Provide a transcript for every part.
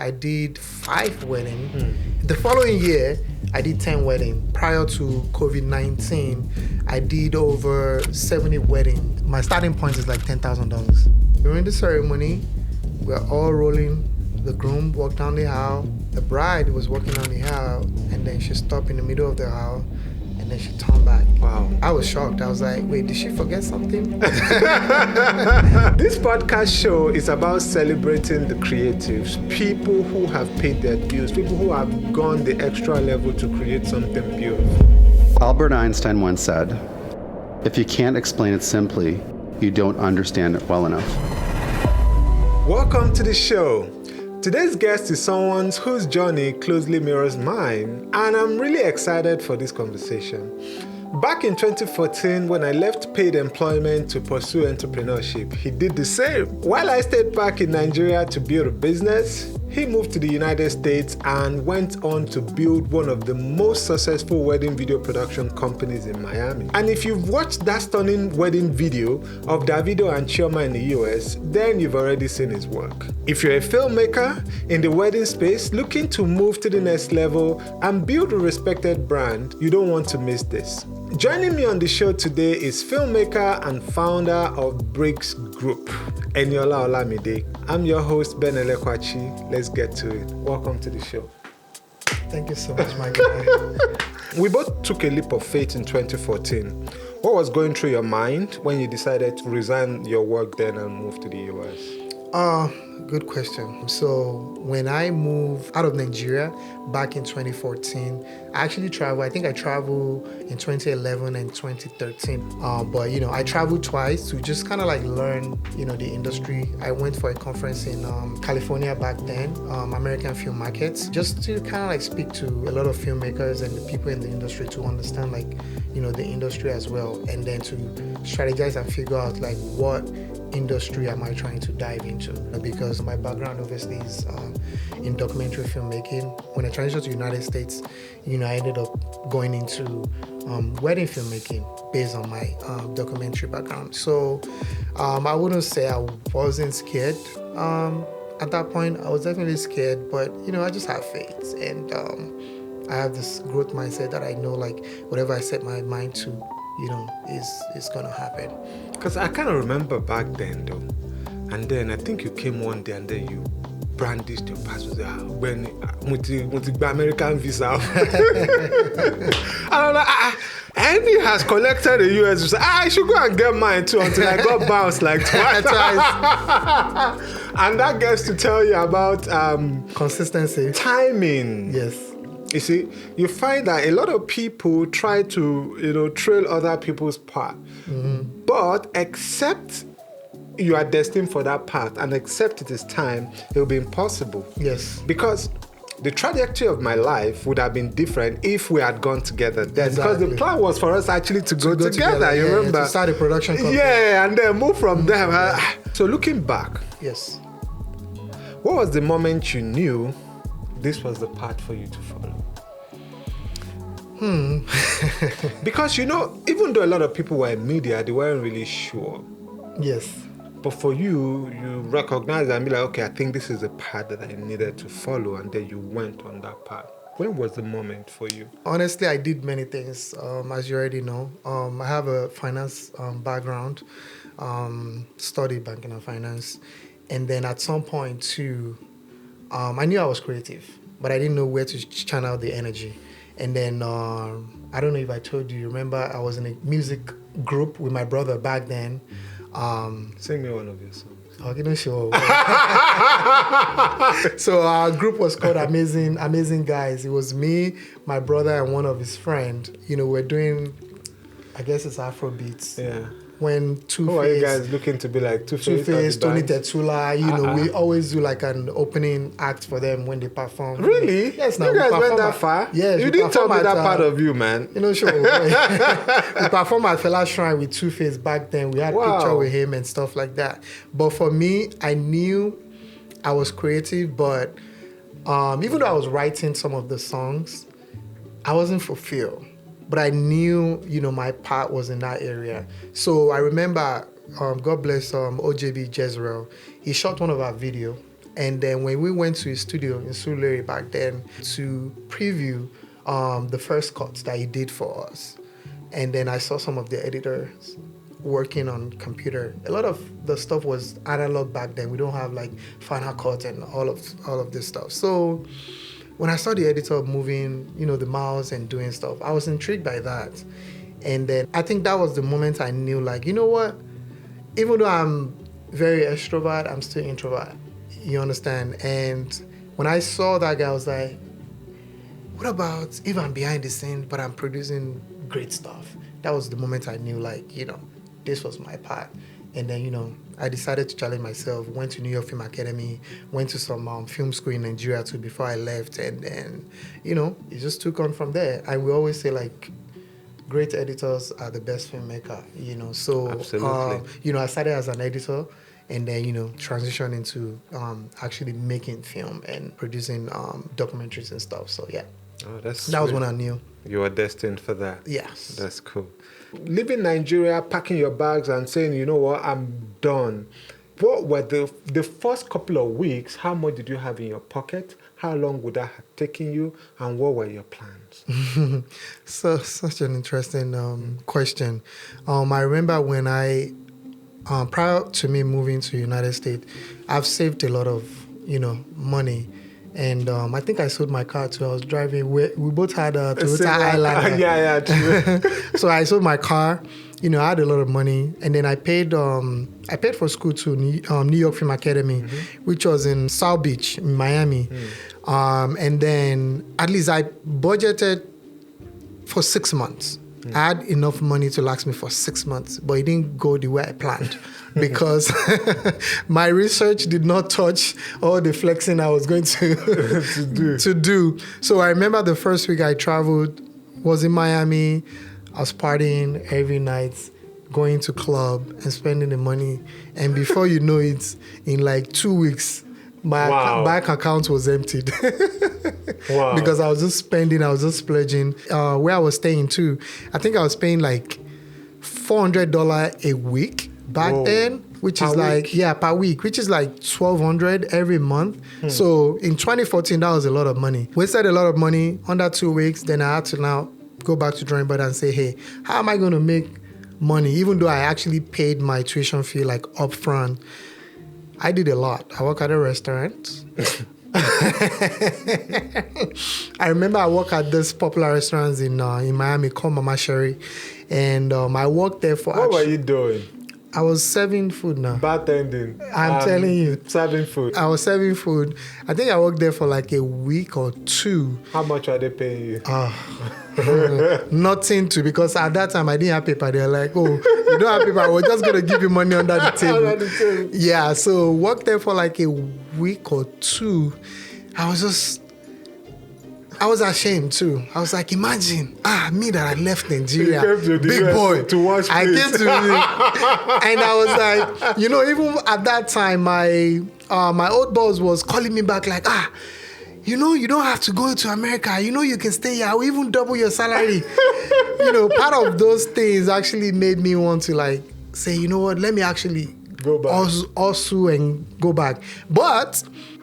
I did 5 weddings. The following year, I did 10 weddings. Prior to COVID-19, I did over 70 weddings. My starting point is like $10,000. During the ceremony, we're all rolling. The groom walked down the aisle. The bride was walking down the aisle, and then she stopped in the middle of the aisle, and then she turned back. Wow. I was shocked. I was like, wait, did she forget something? This podcast show is about celebrating the creatives, people who have paid their dues, people who have gone the extra level to create something beautiful. Albert Einstein once said, "If you can't explain it simply, you don't understand it well enough." Welcome to the show. Today's guest is someone whose journey closely mirrors mine, and I'm really excited for this conversation. Back in 2014, when I left paid employment to pursue entrepreneurship, he did the same. While I stayed back in Nigeria to build a business, he moved to the United States and went on to build one of the most successful wedding video production companies in Miami. And if you've watched that stunning wedding video of Davido and Chioma in the US, then you've already seen his work. If you're a filmmaker in the wedding space looking to move to the next level and build a respected brand, you don't want to miss this. Joining me on the show today is filmmaker and founder of Bricks Group, Eniola Olamide. I'm your host, Ben Elekwachi. Let's get to it. Welcome to the show. Thank you so much, my guy. We both took a leap of faith in 2014. What was going through your mind when you decided to resign your work then and move to the US? Good question. So when I moved out of Nigeria back in 2014, I actually traveled. I think I traveled in 2011 and 2013. But I traveled twice to just kind of like learn, the industry. I went for a conference in California back then, American Film Markets, just to kind of like speak to a lot of filmmakers and the people in the industry to understand the industry as well, and then to strategize and figure out like what industry am I trying to dive into, because my background obviously is in documentary filmmaking. When I transitioned to the United States, I ended up going into wedding filmmaking based on my documentary background. So I wouldn't say I wasn't scared at that point. I was definitely scared, but I just have faith, and I have this growth mindset that I know like whatever I set my mind to, is gonna happen. Because I kind of remember back then though, and then I think you came one day and then you brandished your passport when with the American visa. And I'm like, Andy has collected the US visa. I should go and get mine too, until I got bounced like twice. And that gets to tell you about consistency, timing. Yes. You see, you find that a lot of people try to, trail other people's path. Mm-hmm. But except you are destined for that path and accept it is time, it will be impossible. Yes. Because the trajectory of my life would have been different if we had gone together then. Exactly. Because the plan was for us actually to go together. You remember? To start a production company. Yeah, and then move from there. So looking back. Yes. What was the moment you knew this was the path for you to follow? Because even though a lot of people were in media, they weren't really sure. Yes. But for you recognized and be like, okay, I think this is the path that I needed to follow, and then you went on that path. When was the moment for you? Honestly, I did many things, as you already know. I have a finance background, studied banking and finance, and then at some point too, I knew I was creative, but I didn't know where to channel the energy. And then, I don't know if I told you, remember I was in a music group with my brother back then. Sing me one of your songs. Okay, sure. So our group was called Amazing Guys. It was me, my brother, and one of his friends. We're doing, I guess it's Afro beats. Yeah. When Two-Face... Who are you guys looking to be like? Two-Face, Tony Tetula, we always do like an opening act for them when they perform. Really? Yes. You guys went that far? Yes. You didn't tell me that part of you, man. Sure. We performed at Fela Shrine with Two-Face back then. We had picture with him and stuff like that. But for me, I knew I was creative, but even though I was writing some of the songs, I wasn't fulfilled. But I knew, my part was in that area. So I remember, God bless OJB Jezreel. He shot one of our video And then when we went to his studio in Surulere back then to preview the first cuts that he did for us, and then I saw some of the editors working on computer. A lot of the stuff was analog back then. We don't have like Final Cut and all of this stuff. So when I saw the editor moving, the mouse and doing stuff, I was intrigued by that. And then I think that was the moment I knew, like, you know what? Even though I'm very extrovert, I'm still introvert. You understand? And when I saw that guy, I was like, what about if I'm behind the scenes, but I'm producing great stuff? That was the moment I knew, like, this was my part. And then, I decided to challenge myself, went to New York Film Academy, went to some film school in Nigeria too before I left. And then, it just took on from there. And we always say, like, great editors are the best filmmaker, So, absolutely. I started as an editor and then, transitioned into actually making film and producing documentaries and stuff. So, yeah. Oh, that was when I knew. You were destined for that. Yes. That's cool. Leaving Nigeria, packing your bags and saying, you know what, I'm done. What were the first couple of weeks? How much did you have in your pocket? How long would that have taken you? And what were your plans? So, such an interesting question. I remember when prior to me moving to the United States, I've saved a lot of, money. And I think I sold my car too. I was driving. We both had a Toyota Highlander. Yeah, true. So I sold my car. I had a lot of money, and then I paid for school to New York Film Academy, which was in South Beach, in Miami. And then at least I budgeted for 6 months. I had enough money to last me for 6 months, but it didn't go the way I planned because my research did not touch all the flexing I was going to do. So I remember the first week I traveled was in Miami. I was partying every night, going to club and spending the money. And before you know it, in like 2 weeks, my bank account was emptied. Wow. Because I was just spending, I was just splurging. Where I was staying too, I think I was paying like $400 a week back then, which is like, per week, which is like $1,200 every month. So in 2014, that was a lot of money. Wasted a lot of money under 2 weeks. Then I had to now go back to drawing board and say, hey, how am I going to make money? Even though I actually paid my tuition fee like upfront. I did a lot. I worked at a restaurant. I remember I worked at this popular restaurant in Miami called Mama Sherry, and I worked there for. What were you doing? I was serving food now. Bartending. I'm telling you. Serving food. I was serving food. I think I worked there for like a week or two. How much are they paying you? Nothing to, because at that time I didn't have paper. They're like, oh, you don't have paper. We're just going to give you money under the table. Under the table. Yeah, so worked there for like a week or two. I was ashamed too. I was like, imagine, me that I left Nigeria, big boy. To watch I came to and I was like, even at that time, my old boss was calling me back like, you don't have to go to America. You can stay here. I will even double your salary. Part of those things actually made me want to like say, you know what, let me actually go back. Also and go back. But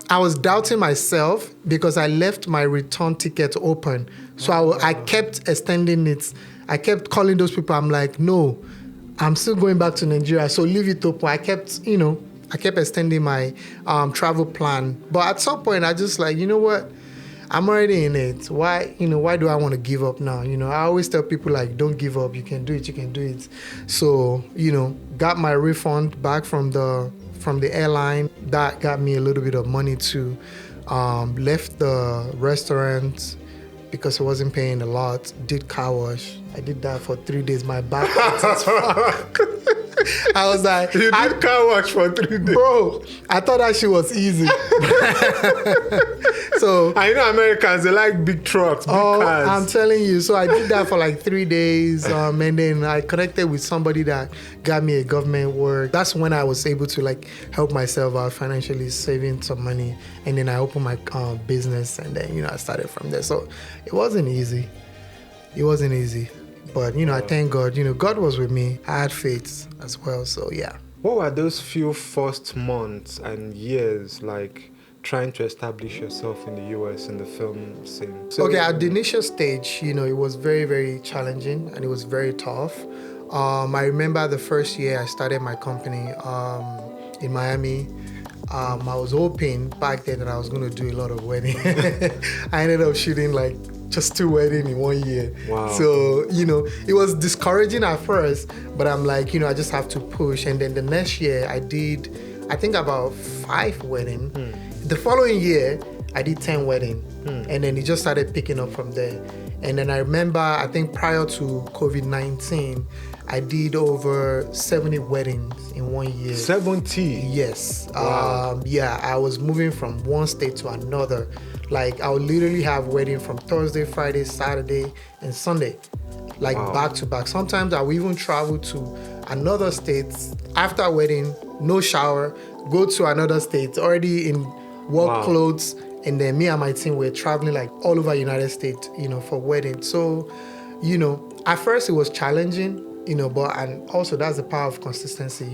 I was doubting myself because I left my return ticket open. So I kept extending it. I kept calling those people. I'm like, no, I'm still going back to Nigeria. So leave it open. I kept extending my travel plan. But at some point, I just like, you know what? I'm already in it. Why do I want to give up now? I always tell people like, don't give up. You can do it. You can do it. So, got my refund back from the airline. That got me a little bit of money too. Left the restaurant because I wasn't paying a lot. Did car wash. I did that for 3 days. My back hurt as fuck. I was like, you did car wash for 3 days, bro. I thought that shit was easy. So I know Americans, they like big trucks, big cars. I'm telling you. So I did that for like 3 days, and then I connected with somebody that got me a government work. That's when I was able to like help myself out financially, saving some money, and then I opened my business, and then I started from there. So it wasn't easy. But, I thank God. God was with me. I had faith as well. So, yeah. What were those few first months and years like? trying to establish yourself in the US in the film scene? So, Okay, at the initial stage, it was very, very challenging and it was very tough. I remember the first year I started my company in Miami. I was hoping back then that I was going to do a lot of weddings. I ended up shooting like just 2 weddings in 1 year. Wow. So, it was discouraging at first, but I'm like, I just have to push. And then the next year I did, I think about 5 weddings. The following year, I did 10 weddings. And then it just started picking up from there. And then I remember, I think prior to COVID-19, I did over 70 weddings in 1 year. 70? Yes. Wow. I was moving from one state to another. Like, I would literally have wedding from Thursday, Friday, Saturday, and Sunday. Like, Wow. back to back. Sometimes I would even travel to another state after a wedding, no shower, go to another state, already in work Wow. clothes. And then me and my team were traveling like all over United States, for weddings. So, at first it was challenging, and also that's the power of consistency,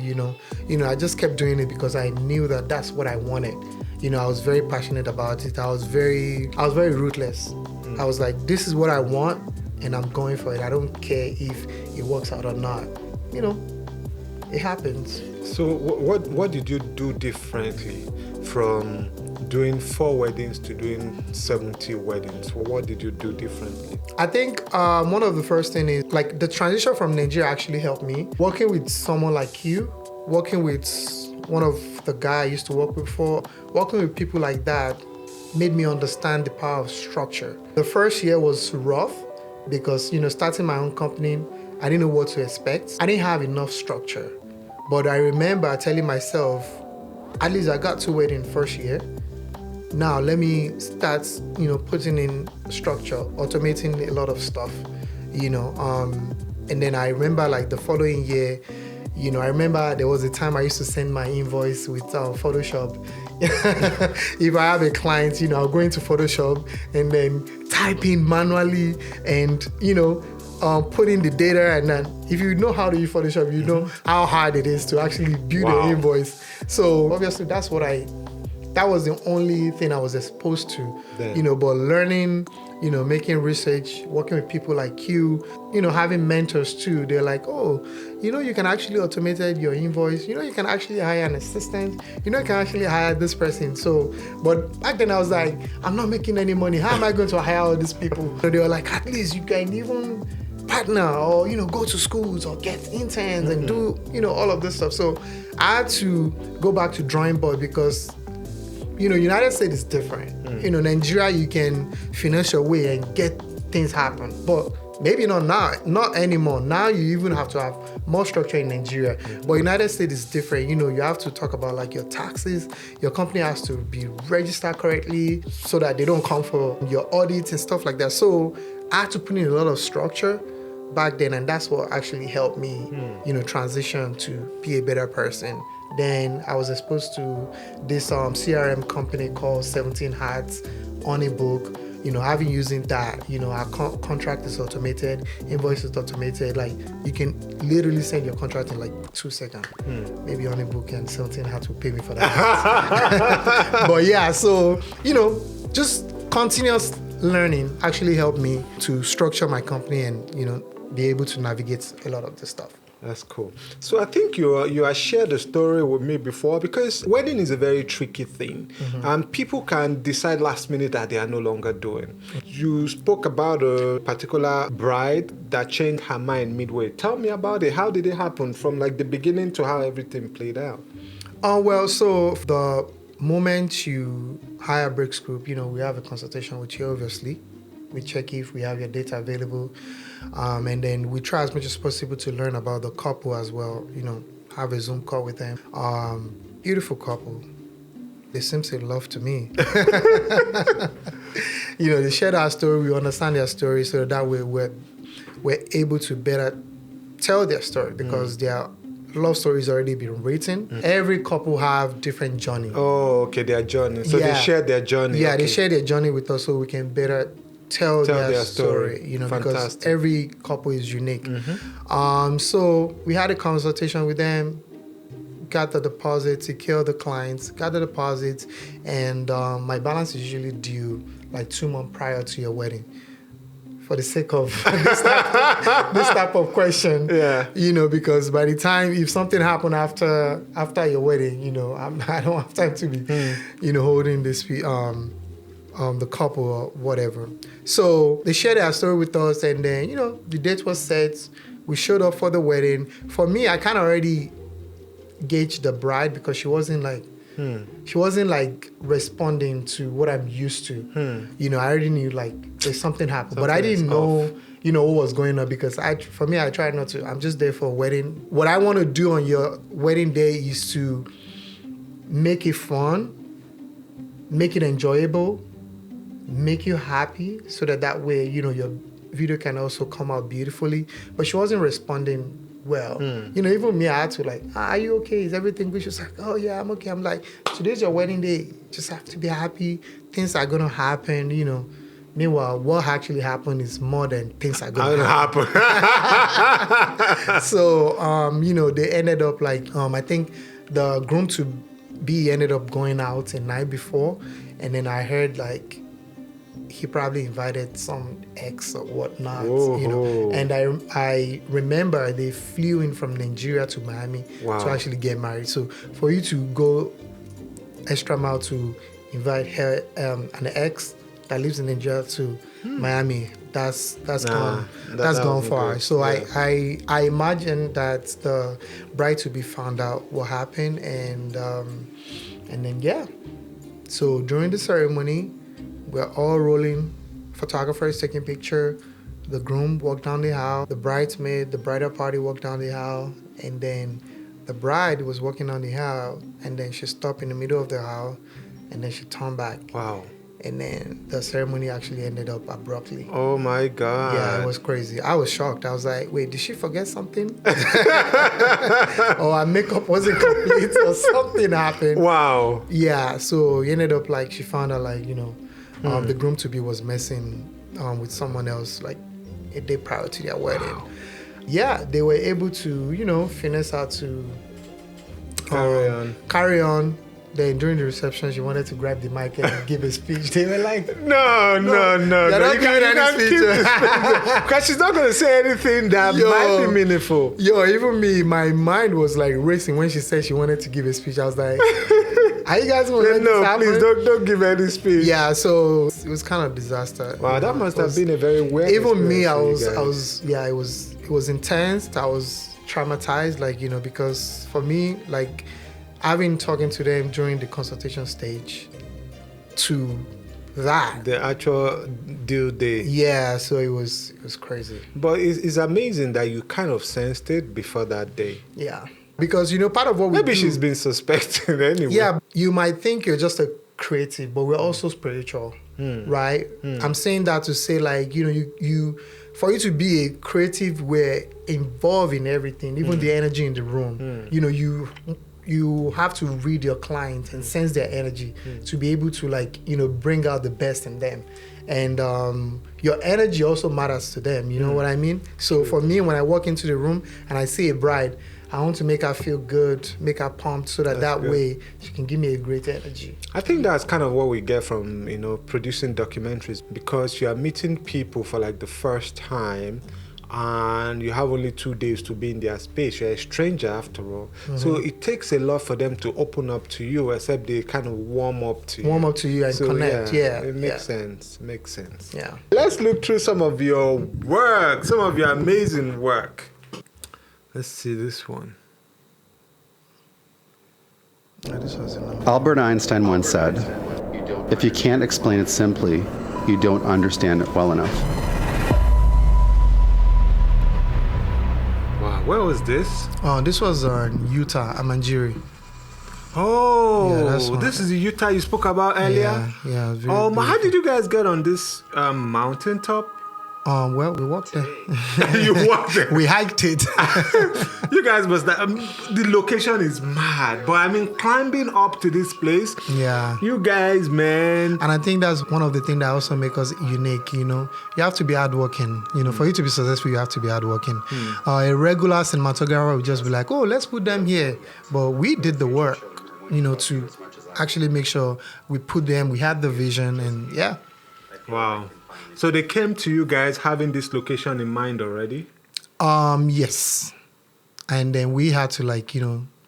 I just kept doing it because I knew that that's what I wanted. I was very passionate about it. I was very ruthless. I was like, this is what I want and I'm going for it. I don't care if it works out or not. It happens. So what did you do differently from doing 4 weddings to doing 70 weddings? What did you do differently? I think one of the first thing is like the transition from Nigeria actually helped me. Working with someone like you, working with one of the guys I used to work with before, working with people like that made me understand the power of structure. The first year was rough because, starting my own company, I didn't know what to expect. I didn't have enough structure. But I remember telling myself, at least I got 2 weddings first year. Now let me start, putting in structure, automating a lot of stuff, and then I remember like the following year, I remember there was a time I used to send my invoice with Photoshop. If I have a client, I'll go into Photoshop and then type in manually and, put in the data. And then if you know how to use Photoshop, you know how hard it is to actually build an invoice. So obviously that was the only thing I was exposed to, but learning, making research, working with people like you, having mentors too. They're like, oh, you can actually automate your invoice. You can actually hire an assistant. You can actually hire this person. So, but back then I was like, I'm not making any money. How am I going to hire all these people? So they were like, at least you can even partner or, go to schools or get interns and do, all of this stuff. So I had to go back to drawing board because United States is different. Nigeria, you can finesse your way and get things happen. But maybe not now, not anymore. Now you even have to have more structure in Nigeria. But United States is different. You have to talk about like your taxes. Your company has to be registered correctly so that they don't come for your audits and stuff like that. So I had to put in a lot of structure back then, and that's what actually helped me, transition to be a better person. Then I was exposed to this CRM company called 17 Hats on a book. Having using that, our contract is automated, invoice is automated. Like you can literally send your contract in like 2 seconds. Maybe on a book and 17 Hats will pay me for that. But yeah, so just continuous learning actually helped me to structure my company and be able to navigate a lot of this stuff. That's cool. So I think you have shared a story with me before, because wedding is a very tricky thing, and people can decide last minute that they are no longer doing. You spoke about a particular bride that changed her mind midway. Tell me about it. How did it happen from like the beginning to how everything played out? Well, so the moment you hire Bricks Group, we have a consultation with you, obviously. We check if we have your data available. And then we try as much as possible to learn about the couple as well, have a Zoom call with them. Beautiful couple. They seem to love to me. They share our story, we understand their story, so that way we're able to better tell their story because their love stories already been written. Every couple have different journey. Oh, okay, their journey. So they share their journey. Yeah, okay. They share their journey with us so we can better tell their story, because every couple is unique. So we had a consultation with them, got the deposit, secure the clients, got the deposits, and my balance is usually due like 2 months prior to your wedding. For the sake of this type of question, because by the time, if something happened after your wedding, I don't have time to be, holding this, the couple or whatever. So they shared their story with us, and then, the date was set. We showed up for the wedding. For me, I kind of already gauged the bride because she wasn't like responding to what I'm used to. I already knew like there's something happened, but I didn't know, what was going on, because I try not to. I'm just there for a wedding. What I want to do on your wedding day is to make it fun, make it enjoyable, make you happy, so that way, your video can also come out beautifully. But she wasn't responding well. Even me, I had to like, are you okay? Is everything good? She was like, oh yeah, I'm okay. I'm like, today's your wedding day. Just have to be happy. Things are gonna happen, Meanwhile, what actually happened is more than things are gonna happen. So, they ended up like, I think the groom to be ended up going out the night before, and then I heard like he probably invited some ex or whatnot, And I remember they flew in from Nigeria to Miami to actually get married. So for you to go extra mile to invite her, an ex that lives in Nigeria to Miami, that's gone far. Good. So I imagine that the bride to be found out what happened, and then So during the ceremony, we're all rolling. Photographers taking picture. The groom walked down the aisle. The bridesmaid, the bridal party walked down the aisle. And then the bride was walking down the aisle. And then she stopped in the middle of the aisle. And then she turned back. Wow. And then the ceremony actually ended up abruptly. Oh my God. Yeah, it was crazy. I was shocked. I was like, wait, did she forget something? Or her makeup wasn't complete or something happened. Wow. Yeah, so it ended up like she found out like, the groom-to-be was messing with someone else like a day prior to their wedding. Wow. Yeah, they were able to, finesse her to carry on. Then during the reception, she wanted to grab the mic and give a speech. They were like, no. You're not giving any speech. Because she's not going to say anything that might be meaningful. Even me, my mind was like racing when she said she wanted to give a speech. I was like, are you guys going to let this happen? Please don't give any speech. Yeah, so it was kind of disaster. Wow, that must have been a very weird Even me, it was intense. I was traumatized, because for me, like, I've been talking to them during the consultation stage to that. The actual due date. Yeah, so it was crazy. But it's amazing that you kind of sensed it before that day. Yeah. Because, part of what we Maybe do, she's been suspected anyway. Yeah, you might think you're just a creative, but we're also spiritual, right? I'm saying that to say, like, you for you to be a creative, we're involved in everything, even the energy in the room. You have to read your clients and sense their energy to be able to, like, bring out the best in them. And your energy also matters to them, you know what I mean? So for me, when I walk into the room and I see a bride, I want to make her feel good, make her pumped, so that way she can give me a great energy. I think that's kind of what we get from, producing documentaries, because you are meeting people for like the first time, and you have only 2 days to be in their space. You're a stranger after all. So it takes a lot for them to open up to you, except they kind of warm up to you and connect. Yeah, it makes sense. Yeah. Let's look through some of your work, some of your amazing work. Let's see this one. Albert Einstein once said, "If you can't explain it simply, you don't understand it well enough." Wow, where was this? Oh, this was in Utah, Amanjiri. Oh, Yeah, that's one. this is the Utah you spoke about earlier? Yeah. How did you guys get on this mountaintop? Well, we walked there. You walked there. We hiked it. You guys must. The location is mad, but I mean, climbing up to this place. Yeah. You guys, man. And I think that's one of the things that also make us unique. You have to be hardworking. For you to be successful, you have to be hardworking. A regular cinematographer would just be like, "Oh, let's put them here," but we did the work. To actually make sure we put them. We had the vision, and yeah. Wow. So they came to you guys having this location in mind already? Yes. And then we had to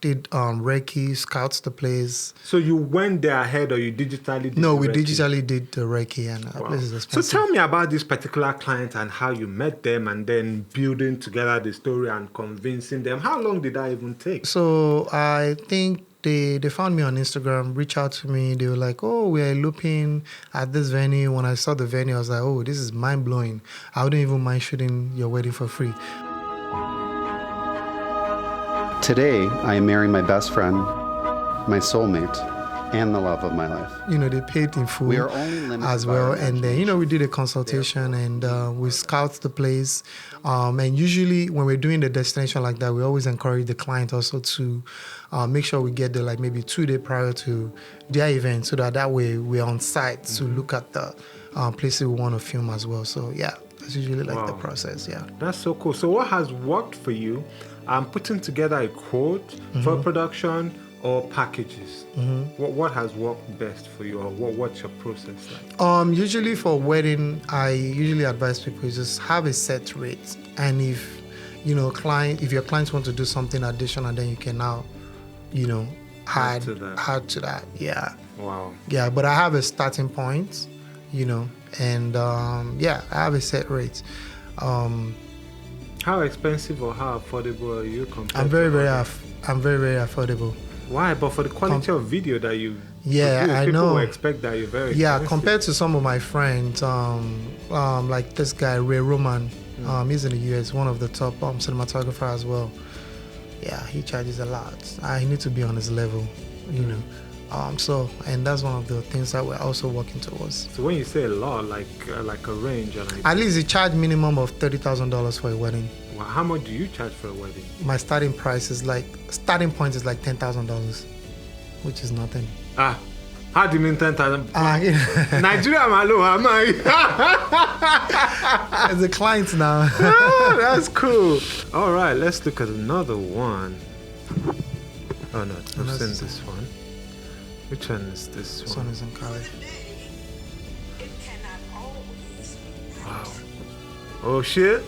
did recce, scouts the place. So you went there ahead or you digitally did No, we the recce? digitally did the recce, and the place is So expensive. tell me about this particular client and how you met them and then building together the story and convincing them. How long did that even take? So I think they found me on Instagram, reached out to me. They were like, "Oh, we're looping at this venue." When I saw the venue, I was like, "Oh, this is mind-blowing. I wouldn't even mind shooting your wedding for free." Today, I am marrying my best friend, my soulmate, and the love of my life. They paid in full We are only limited as by well. our And then, we did a consultation and we scout the place. And usually when we're doing the destination like that, we always encourage the client also to make sure we get there like maybe 2 days prior to their event so that way we're on site to look at the places we want to film as well. So, yeah, that's usually the process, yeah. That's so cool. So what has worked for you? Putting together a quote for production or packages. What has worked best for you, or what's your process like? Usually for wedding, I usually advise people just have a set rate, and if your clients want to do something additional, then you can now add to that. Yeah. Wow. Yeah, but I have a starting point, and I have a set rate. How expensive or how affordable are you compared I'm very to very affordable. Why? But for the quality of video that you Yeah, produce, I people know. will expect that you're very Yeah, expensive. compared to some of my friends, like this guy Ray Roman, he's in the US, one of the top cinematographer as well. Yeah, he charges a lot. I need to be on his level, and that's one of the things that we're also working towards. So when you say a lot, like a range, At least he charged minimum of $30,000 for a wedding. well, how much do you charge for a wedding? My starting point is like $10,000, which is nothing. How do you mean 10,000? Yeah. Nigeria, Malo, am I? As a client now. That's cool. All right, let's look at another one. Oh no, I've seen this one. Which one is this one? This one is in Cali. Wow. Oh shit.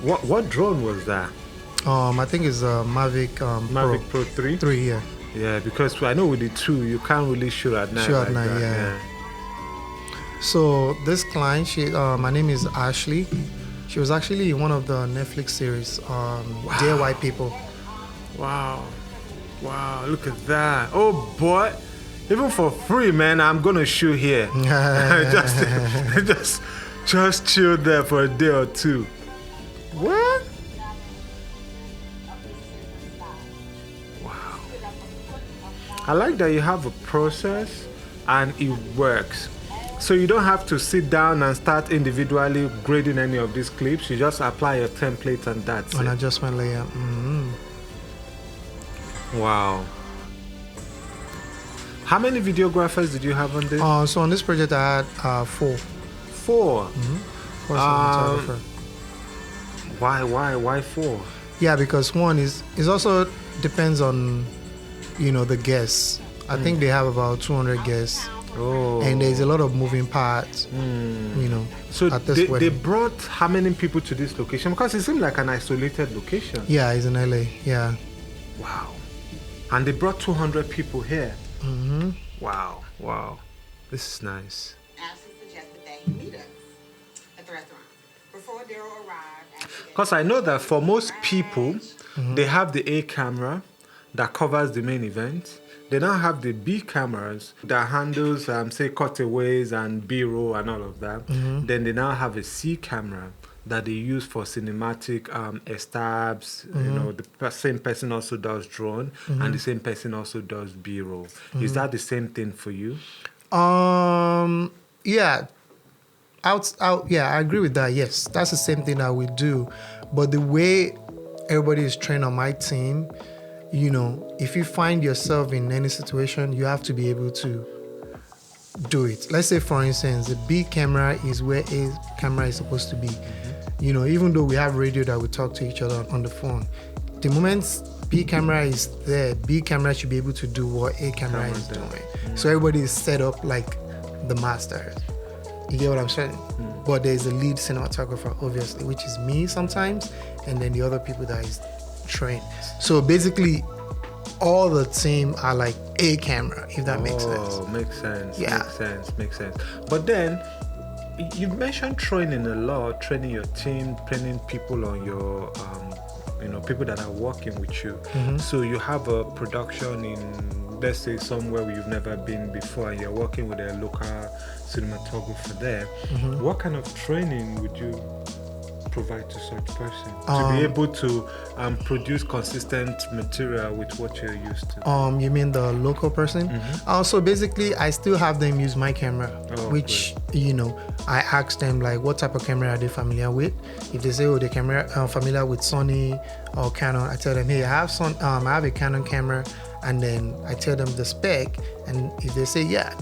What drone was that? I think it's a Mavic Mavic Pro 3? 3, yeah. Yeah, because I know with the 2 you can't really shoot at night. Shoot at night, yeah. So this client, my name is Ashley. She was actually in one of the Netflix series, DIY People. Wow. Wow, look at that. Oh boy. Even for free, man, I'm gonna shoot here. just chill there for a day or two. What? Wow. I like that you have a process and it works. So you don't have to sit down and start individually grading any of these clips. You just apply your template and that's An it. adjustment layer. Wow. How many videographers did you have on this? So on this project I had 4. 4. Four cinematographer. Why 4? Yeah, because one is also depends on the guests. I think they have about 200 guests. Oh. And there's a lot of moving parts, So at this they wedding. brought how many people to this location? Because it seemed like an isolated location. Yeah, it's in LA, yeah. Wow. And they brought 200 people here. Wow. This is nice. Ashley suggested that he meet us at the restaurant before Daryl arrived. Because I know that for most people, they have the A camera that covers the main event. They now have the B cameras that handles, say, cutaways and B-roll and all of that. Then they now have a C camera that they use for cinematic estabs. The same person also does drone, and the same person also does B-roll. Is that the same thing for you? Yeah. Yeah, I agree with that. Yes, that's the same thing that we do. But the way everybody is trained on my team, if you find yourself in any situation, you have to be able to do it. Let's say, for instance, the B camera is where A camera is supposed to be. Even though we have radio that we talk to each other on the phone, the moment B camera is there, B camera should be able to do what A camera is doing. So everybody is set up like the masters. You get what I'm saying? But there's a lead cinematographer, obviously, which is me sometimes, and then the other people that is trained. So basically, all the team are like A camera, if that makes sense. Oh, makes sense. Yeah. Makes sense. But then, you mentioned training a lot, training your team, training people on your, people that are working with you. So you have a production in, let's say, somewhere where you've never been before, and you're working with a local cinematographer there. What kind of training would you provide to such person to be able to produce consistent material with what you're used to? You mean the local person? So basically, I still have them use my camera, which I ask them like, what type of camera are they familiar with? If they say, oh, they're familiar with Sony or Canon, I tell them, hey, I have a Canon camera, and then I tell them the spec, and if they say, yeah,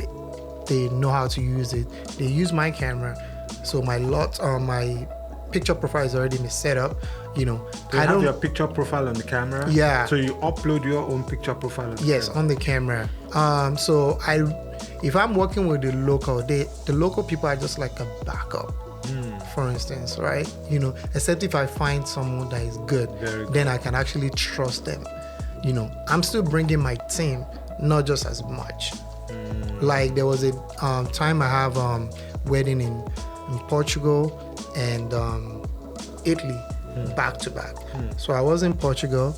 they know how to use it, they use my camera. So my picture profile is already set up. Do you have your picture profile on the camera? Yeah. So you upload your own picture profile on the camera? On the camera. So if I'm working with the local people are just like a backup. For instance, right? Except if I find someone that is good, then I can actually trust them. I'm still bringing my team, not just as much. Like there was a time I have wedding in Portugal and Italy back to back. So I was in Portugal.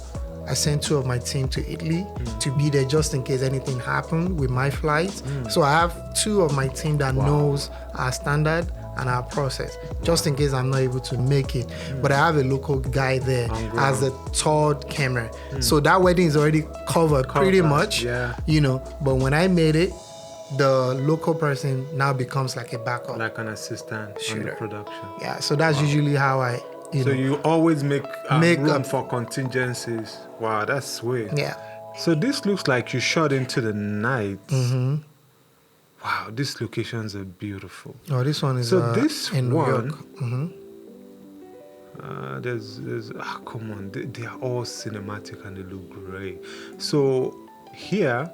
I sent 2 of my team to Italy to be there just in case anything happened with my flight. So I have 2 of my team that knows our standard and our process, just in case I'm not able to make it. But I have a local guy there as a third camera. So that wedding is already covered pretty much, but when I made it, the local person now becomes like a backup. Like an assistant on the production. Yeah, so that's usually how I, So you always make room for contingencies. Wow, that's sweet. Yeah. So this looks like you shot into the night. Wow, these locations are beautiful. Oh, this one is this in New York. Come on, they are all cinematic and they look great. So here,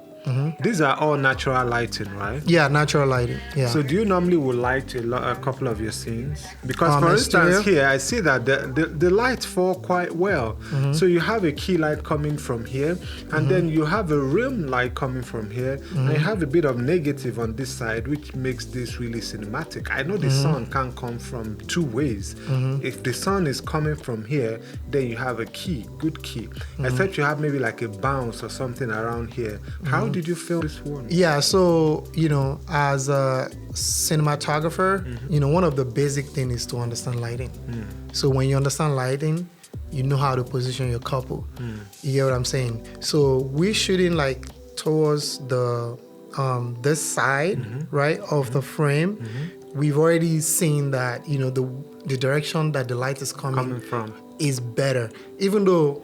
these are all natural lighting, right? Yeah, natural lighting. Yeah. So do you normally will light a couple of your scenes? Because for instance, here I see that the lights fall quite well. So you have a key light coming from here, and then you have a rim light coming from here, and you have a bit of negative on this side, which makes this really cinematic. I know the sun can come from 2 ways. If the sun is coming from here, then you have a good key. Except you have maybe like a bounce or something around here. How did you film this one? Yeah, so, as a cinematographer, one of the basic things is to understand lighting. So when you understand lighting, you know how to position your couple. You get what I'm saying? So we're shooting like towards the this side, right, of the frame. We've already seen that, the direction that the light is coming from is better. Even though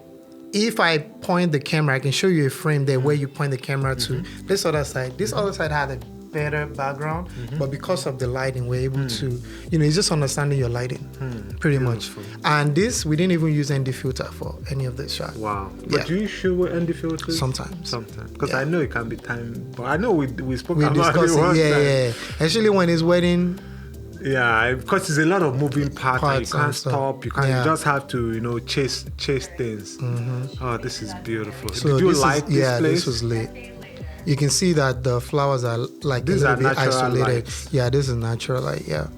if I point the camera, I can show you a frame there where you point the camera to this other side. This other side had a better background, but because of the lighting, we're able to, it's just understanding your lighting, pretty much. And this, we didn't even use ND filter for any of this shot. Wow. But do you shoot with ND filters? Sometimes. Because I know it can be time, but I know we spoke about it one time. Yeah. Actually, when it's wedding, yeah, because there's a lot of moving parts and you can't stop. You just have to, chase things. Oh, this is beautiful. So did you light this place? Yeah, this was lit. You can see that the flowers are like these a little bit isolated. Lights. Yeah, this is natural light. Yeah,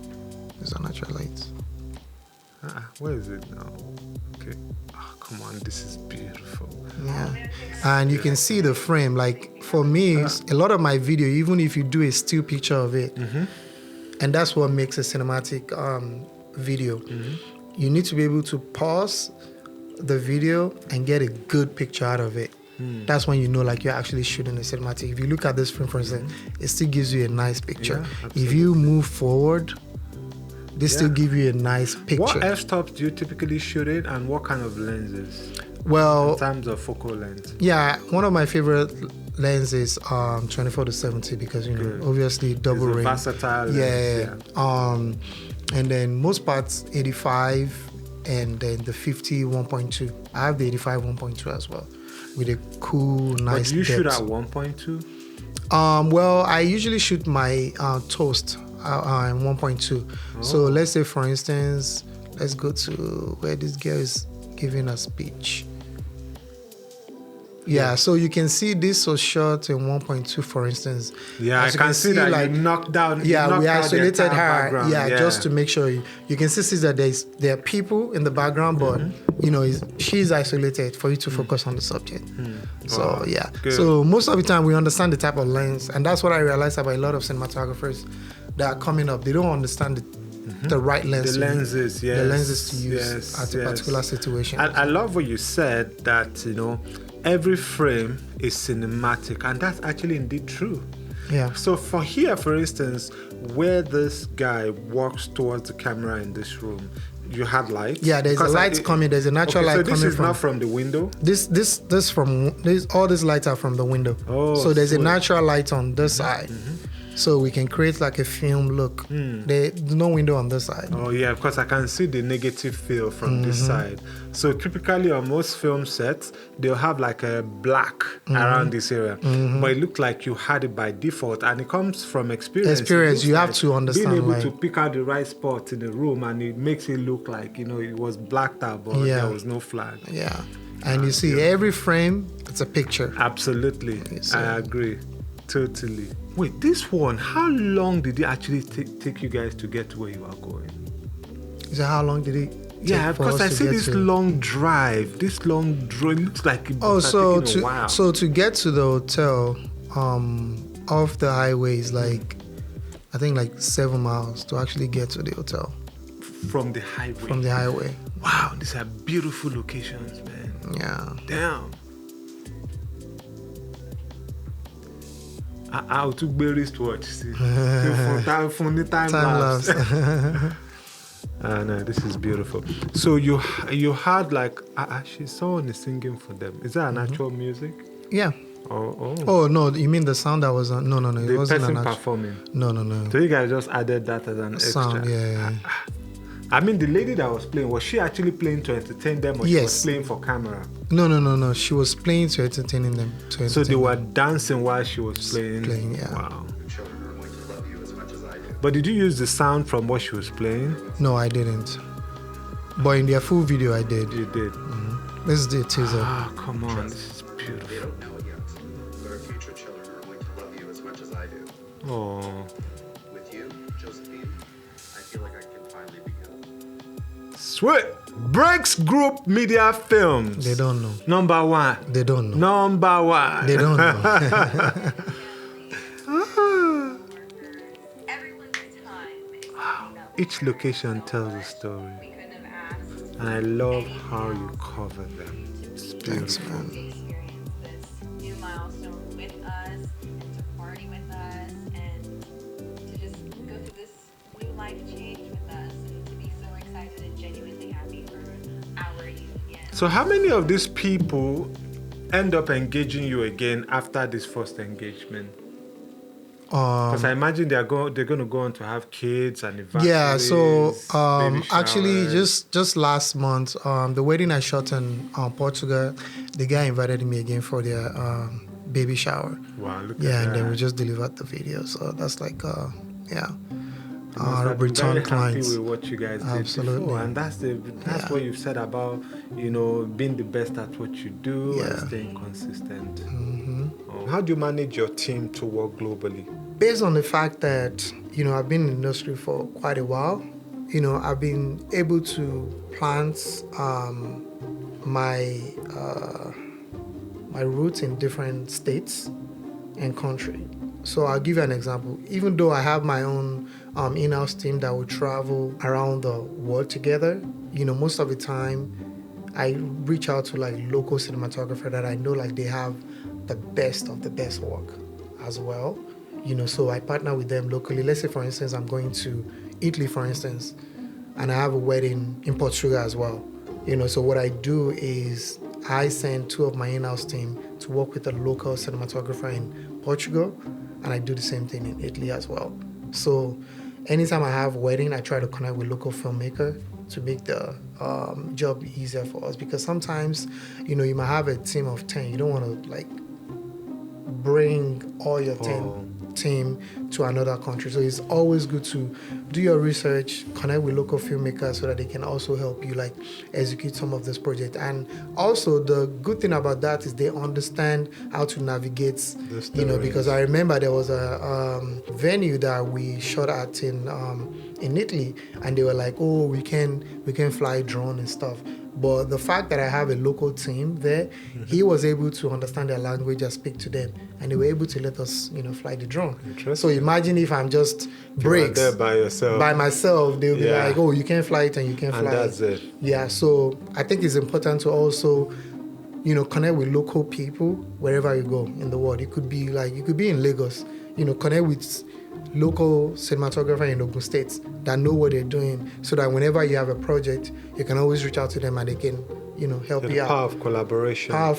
these are natural lights. Where is it now? Okay. Oh, come on, this is beautiful. Yeah, and you can see the frame. Like for me, a lot of my video, even if you do a still picture of it. And that's what makes a cinematic video. You need to be able to pause the video and get a good picture out of it. That's when you know like you're actually shooting a cinematic. If you look at this film, for instance, it still gives you a nice picture. If you move forward, they still give you a nice picture. What f-stops do you typically shoot in, and what kind of lenses? Well, in terms of focal length. Yeah, one of my favorite lenses 24 to 70 because obviously double it's a ring. Versatile lens, And then most parts 85 and then the 50 1.2. I have the 85 1.2 as well with a cool nice. But do you depth. shoot at 1.2? Well, I usually shoot my toast in 1.2. So let's say for instance, let's go to where this girl is giving a speech. Yeah, so you can see this was shot in 1.2, for instance. Yeah, I can see that like, you knocked down. Yeah, we isolated her. Background. Yeah, just to make sure you can see that there are people in the background, but she's isolated for you to focus on the subject. So yeah, good. So most of the time we understand the type of lens, and that's what I realized about a lot of cinematographers that are coming up. They don't understand the right lens. The lenses, yes. The lenses to use at a particular situation. I love what you said that every frame is cinematic, and that's actually indeed true. Yeah. So for instance, where this guy walks towards the camera in this room, you had light. Yeah, there's a light coming. There's a natural light coming. So this is not from the window. All these lights are from the window. Oh, so there's a natural light on this side. So we can create like a film look. There's no window on this side. Oh yeah, because I can see the negative feel from this side. So typically on most film sets, they'll have like a black around this area. But it looked like you had it by default, and it comes from experience. You have to understand. Being able to pick out the right spot in the room, and it makes it look like it was blacked out, but there was no flag. Yeah, and you see every frame, it's a picture. Absolutely, I agree. Totally. Wait, this one, how long did it actually take you guys to get to where you are going? So how long did it Yeah, because I see this long drive. It looks like it a while. So to get to the hotel off the highway is like, I think like 7 miles to actually get to the hotel. From the highway? From the highway. Wow, these are beautiful locations, man. Yeah. Damn. I took the wristwatch. See, from the time lapse. No, this is beautiful. So you had like someone is singing for them. Is that an actual music? Yeah. Oh no, you mean the sound that was on? No, it wasn't person an performing. No. So you guys just added that as an extra. Sound, yeah. I mean, the lady that was playing, was she actually playing to entertain them, or she was playing for camera? No. She was playing to entertaining them. So they were dancing while she was playing? Yeah. Wow. But did you use the sound from what she was playing? No, I didn't. But in their full video, I did. You did? Mm-hmm. This is the teaser. Ah, come on. This is beautiful. They don't know it yet, but our future children are going to love you as much as I do. Oh. With you, Josephine, I feel like I can finally begin. Sweet. Breaks Group Media Films. They don't know. Number one. They don't know. Number one. They don't know. Each location tells a story. And I love how you cover them. It's beautiful. Thanks, man. New milestone with us, and to party with us, and to just go through this new life change with us, and to be so excited and genuinely happy for our union. So how many of these people end up engaging you again after this first engagement? Because I imagine they're going to go on to have kids and anniversaries. Yeah, so baby actually showers. just last month, the wedding I shot in Portugal, the guy invited me again for their baby shower. Wow, look at Yeah, that. and then we just delivered the video. So that's like You must have been return very clients. happy with what you guys did Absolutely. before, and that's what you've said about being the best at what you do and staying consistent. How do you manage your team to work globally? Based on the fact that I've been in the industry for quite a while, I've been able to plant my roots in different states and country. So I'll give you an example. Even though I have my own in-house team that will travel around the world together, most of the time I reach out to like local cinematographer that I know like they have the best of the best work as well. So I partner with them locally. Let's say, for instance, I'm going to Italy, for instance, and I have a wedding in Portugal as well. So what I do is I send 2 of my in-house team to work with a local cinematographer in Portugal, and I do the same thing in Italy as well. So anytime I have a wedding, I try to connect with local filmmaker to make the job easier for us, because sometimes, you might have a team of 10. You don't want to like bring all your 10 team to another country. So it's always good to do your research, connect with local filmmakers so that they can also help you like execute some of this project. And also the good thing about that is they understand how to navigate, because I remember there was a venue that we shot at in Italy, and they were like, oh, we can fly drone and stuff. But the fact that I have a local team there, he was able to understand their language and speak to them, and they were able to let us, fly the drone. So imagine if I'm just breaks there by myself, they'll be like, oh, you can't fly it and you can't fly it. And that's it. Yeah, so I think it's important to also, connect with local people wherever you go in the world. You could be in Lagos, connect with local cinematographer in Ogun State that know what they're doing, so that whenever you have a project, you can always reach out to them and they can, help you out. Power of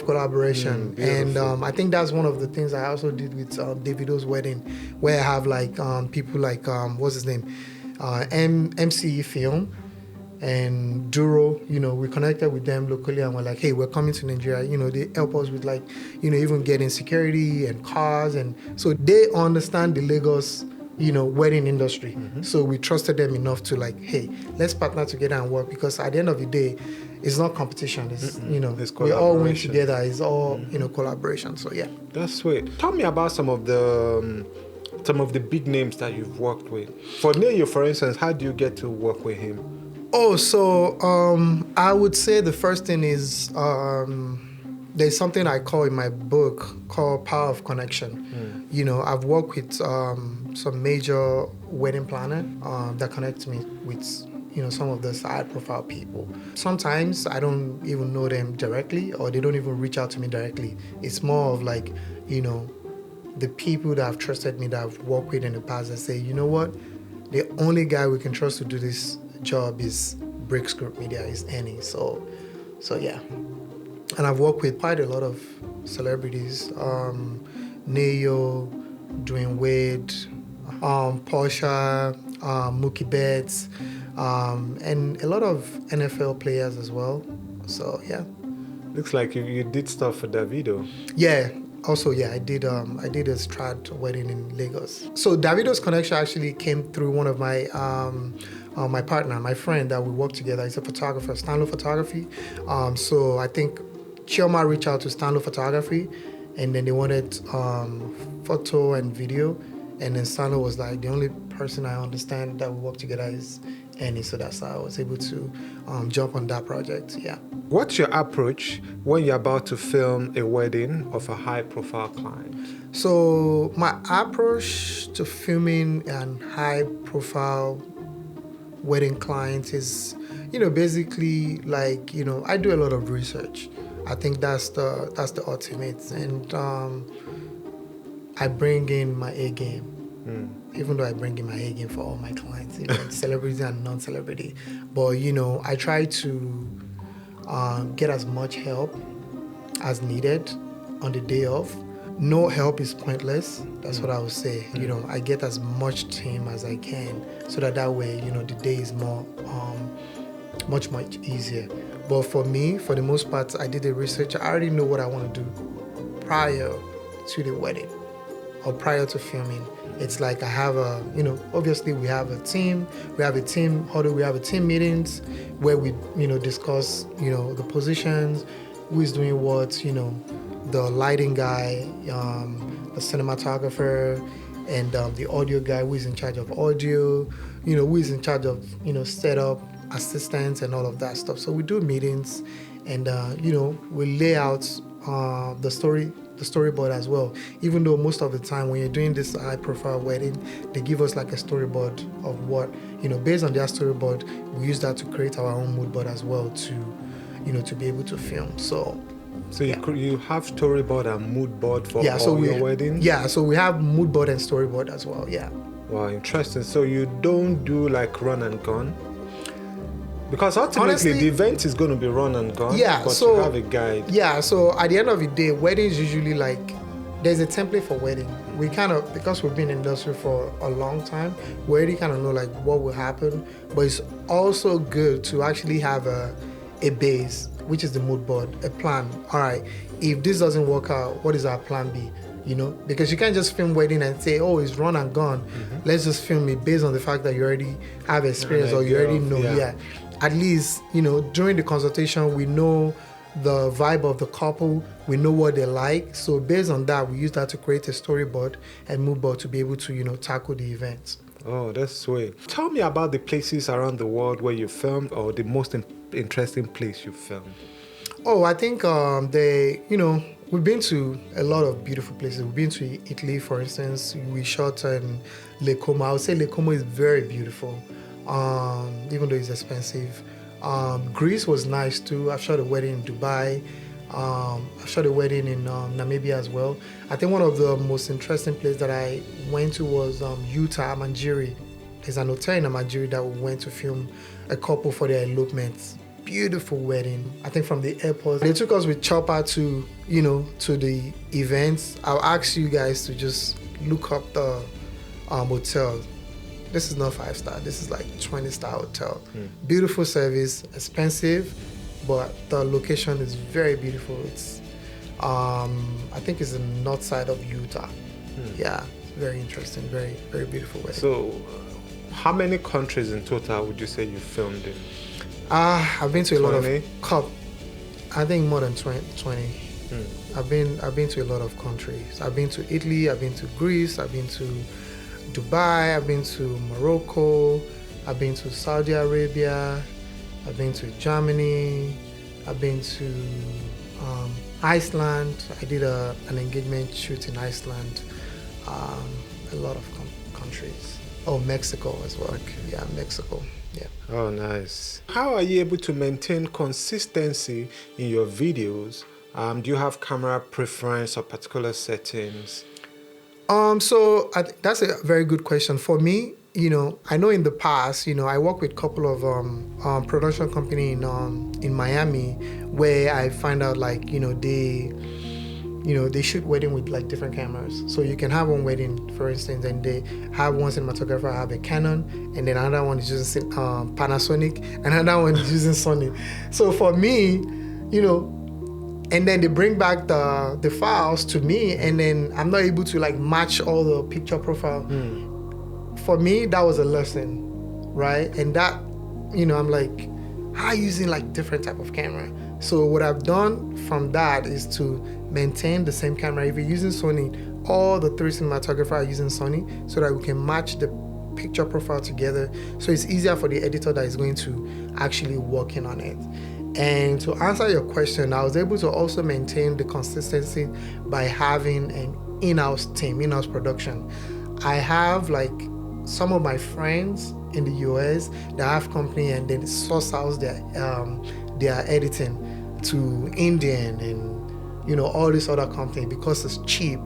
collaboration. And I think that's one of the things I also did with Davido's wedding, where I have like people like what's his name, MCE Film and Duro. We connected with them locally, and we're like, hey, we're coming to Nigeria. They help us with like, even getting security and cars, and so they understand the Lagos wedding industry. So we trusted them enough to like, hey, let's partner together and work, because at the end of the day, it's not competition. It's it's we all win together. It's all collaboration. So yeah, that's sweet. Tell me about some of the big names that you've worked with. For Neo, for instance, how do you get to work with him? Oh, so I would say the first thing is there's something I call in my book called Power of Connection. I've worked with some major wedding planner that connects me with some of the high-profile people. Sometimes I don't even know them directly, or they don't even reach out to me directly. It's more of like, the people that have trusted me, that I've worked with in the past, that say, you know what, the only guy we can trust to do this job is Bricks Group Media, is Eni. So yeah. And I've worked with quite a lot of celebrities, Neo, Dwayne Wade, Portia, Mookie Betts, and a lot of NFL players as well. So yeah. Looks like you did stuff for Davido. Yeah. Also, yeah, I did a Strat wedding in Lagos. So Davido's connection actually came through one of my my partner, my friend that we work together. He's a photographer, Stanley Photography. So I think Chioma reached out to Stanley Photography, and then they wanted photo and video. And then Stanley was like, the only person I understand that we work together is Eni. So that's how I was able to jump on that project. Yeah. What's your approach when you're about to film a wedding of a high-profile client? So my approach to filming an high-profile wedding client is, basically like, I do a lot of research. I think that's the ultimate, and I bring in my A game. Even though I bring in my A game for all my clients, even celebrity and non-celebrity, but I try to get as much help as needed on the day of. No help is pointless. That's what I would say. I get as much team as I can, so that way, the day is more, much easier. But for me, for the most part, I did the research. I already know what I want to do prior to the wedding or prior to filming. It's like I have obviously we have a team. We have a team huddle. We have a team meetings where we, discuss, the positions, who is doing what, the lighting guy, the cinematographer, and the audio guy who is in charge of audio, who is in charge of, setup, assistants, and all of that stuff. So we do meetings, and, we lay out the storyboard as well. Even though most of the time when you're doing this high-profile wedding, they give us like a storyboard of what, based on their storyboard, we use that to create our own mood board as well to, to be able to film. So So Yeah. you have storyboard and mood board for Yeah, so all your weddings? Yeah, so we have mood board and storyboard as well. Yeah. Wow, interesting. So you don't do like run and gun? Because ultimately Honestly, the event is going to be run and gun, Yeah, but so you have a guide. Yeah, so at the end of the day, weddings usually like there's a template for wedding. We kind of, because we've been in the industry for a long time, we already kind of know like what will happen. But it's also good to actually have a base, which is the mood board, a plan. All right, if this doesn't work out, what is our plan B? You know, because you can't just film wedding and say, oh, it's run and gone. Let's just film it based on the fact that you already have experience or you already know. Yeah. At least, you know, during the consultation, we know the vibe of the couple, we know what they like. So based on that, we use that to create a storyboard and mood board to be able to, you know, tackle the events. Oh, that's sweet. Tell me about the places around the world where you filmed, or the most interesting place you filmed. Oh, I think we've been to a lot of beautiful places. We've been to Italy, for instance. We shot in Lake Como. I would say Lake Como is very beautiful, even though it's expensive. Greece was nice too. I've shot a wedding in Dubai. I've shot a wedding in Namibia as well. I think one of the most interesting places that I went to was Utah, Manjiri. There's an hotel in Manjiri that we went to film a couple for their elopement. Beautiful wedding. I think from the airport, they took us with chopper to the events. I'll ask you guys to just look up the hotel. This is not 5-star. This is like 20-star hotel. Beautiful service, expensive, but the location is very beautiful. It's, I think it's the north side of Utah. Yeah, very interesting, very, very beautiful wedding. So, how many countries in total would you say you filmed in? I've been to a lot of 20? I think more than 20. I've been to a lot of countries. I've been to Italy. I've been to Greece. I've been to Dubai. I've been to Morocco. I've been to Saudi Arabia. I've been to Germany. I've been to Iceland. I did an engagement shoot in Iceland. A lot of countries. Oh, Mexico as well. Okay. Yeah, Mexico. Yeah. Oh, nice. How are you able to maintain consistency in your videos? Do you have camera preference or particular settings? So that's a very good question. For me, I know in the past, I work with a couple of production company in Miami, where I find out like, they shoot wedding with like different cameras. So you can have one wedding, for instance, and they have one cinematographer have a Canon, and then another one is using Panasonic, and another one is using Sony. So for me, and then they bring back the files to me, and then I'm not able to like match all the picture profile. For me, that was a lesson, right? And that, I'm like, how using like different type of camera. So what I've done from that is to maintain the same camera. If you're using Sony, all the 3 cinematographers are using Sony, so that we can match the picture profile together. So it's easier for the editor that is going to actually working on it. And to answer your question, I was able to also maintain the consistency by having an in-house team, in-house production. I have like some of my friends in the US that have company, and then source out their editing to Indian and all this other company because it's cheap.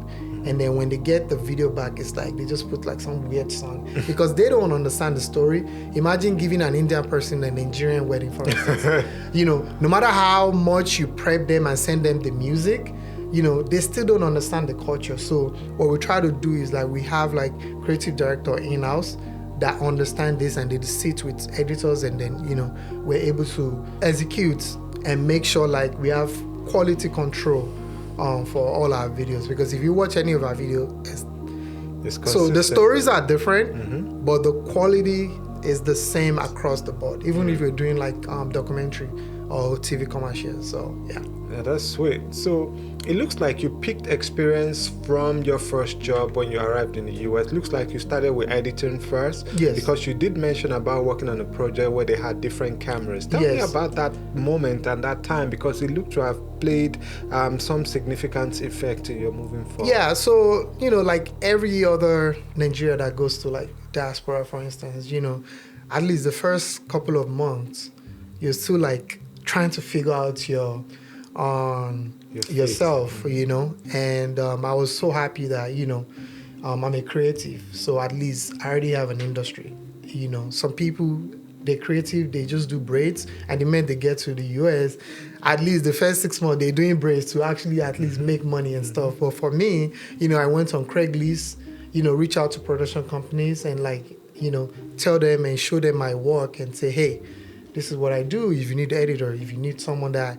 And then when they get the video back, it's like they just put like some weird song because they don't understand the story. Imagine giving an Indian person a Nigerian wedding, for instance. No matter how much you prep them and send them the music, they still don't understand the culture. So what we try to do is like we have like creative director in-house that understand this, and they sit with editors, and then we're able to execute and make sure like we have quality control for all our videos. Because if you watch any of our videos, so the stories are different, but the quality is the same across the board, even if you're doing like documentary or TV commercials. So yeah, that's sweet. So it looks like you picked experience from your first job when you arrived in the US. It looks like you started with editing first. Yes. Because you did mention about working on a project where they had different cameras. Tell me about that moment and that time, because it looked to have played some significant effect in your moving forward. Yeah, so like every other Nigeria that goes to like diaspora, for instance, at least the first couple of months, you're still like trying to figure out your on Your face. yourself, and I was so happy that, I'm a creative, so at least I already have an industry. Some people, they're creative, they just do braids, and the minute they get to the US, at least the first 6 months, they're doing braids to actually at least make money and stuff. But for me, I went on Craigslist, reach out to production companies and tell them and show them my work and say, hey, this is what I do. If you need an editor, if you need someone that,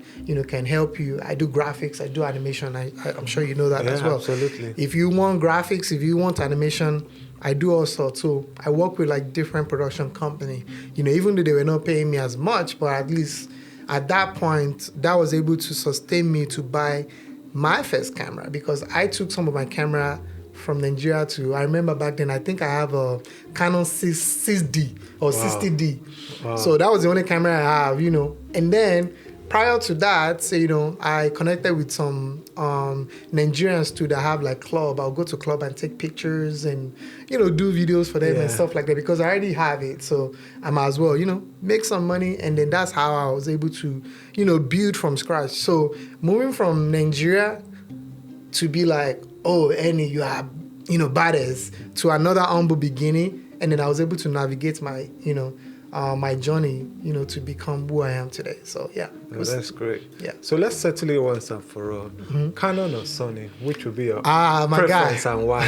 can help you. I do graphics, I do animation. I'm sure you know that as well. Absolutely. If you want graphics, if you want animation, I do all sorts. So I work with different production company. Even though they were not paying me as much, but at least at that point, that was able to sustain me to buy my first camera, because I took some of my camera from Nigeria to, I remember back then, I think I have a Canon 6D or 60D. Wow. So that was the only camera I have, And then prior to that, I connected with some Nigerians too that have club. I'll go to club and take pictures and, do videos for them and stuff like that, because I already have it. So I might as well, make some money. And then that's how I was able to, build from scratch. So moving from Nigeria to be oh, Eni, you are, badass, to another humble beginning. And then I was able to navigate my, my journey, to become who I am today. So, yeah. Oh, that's great. Yeah. So let's settle it once and for all. Canon or Sony, which would be your my preference guy. and why?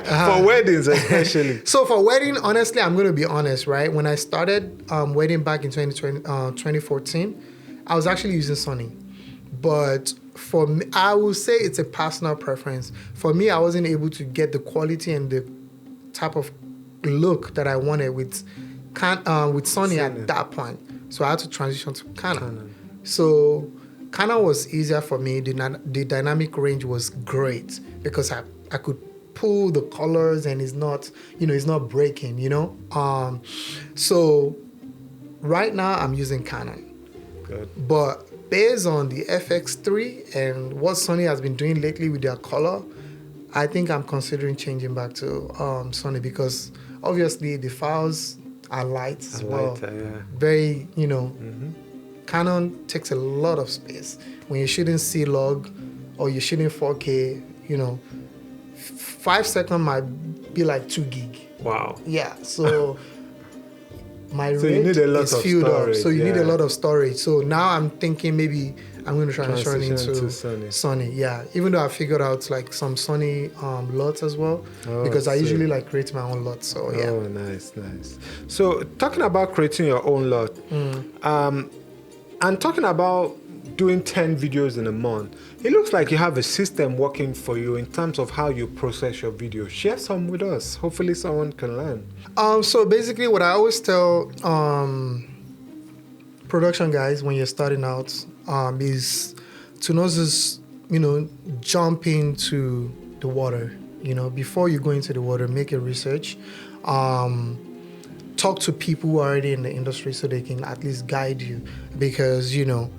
For weddings especially. So for wedding, honestly, I'm going to be honest, right? When I started wedding back in 2014, I was actually using Sony. But for me, I will say it's a personal preference. For me, I wasn't able to get the quality and the type of look that I wanted with Sony at that point. So I had to transition to Canon. So Canon was easier for me. The dynamic range was great because I could pull the colors and it's not breaking, So right now I'm using Canon. Good. But based on the FX3 and what Sony has been doing lately with their color, I think I'm considering changing back to Sony, because obviously the files are light as well. Lighter, yeah. Very, Canon takes a lot of space. When you're shooting C-Log or you're shooting 4K, 5 seconds might be 2 gig. Wow. Yeah, so my So you rate need a lot is of filled storage, up. So you need a yeah. lot of storage. So now I'm thinking maybe I'm going to transition Transition into to Sony. Yeah, even though I figured out some Sony lots as well, because I usually create my own lot. So yeah. Oh, nice. So talking about creating your own lot, and talking about doing 10 videos in a month, it looks like you have a system working for you in terms of how you process your videos. Share some with us. Hopefully someone can learn. So basically what I always tell production guys when you're starting out is to not just, jump into the water. Before you go into the water, make a research. Talk to people who are already in the industry so they can at least guide you, because,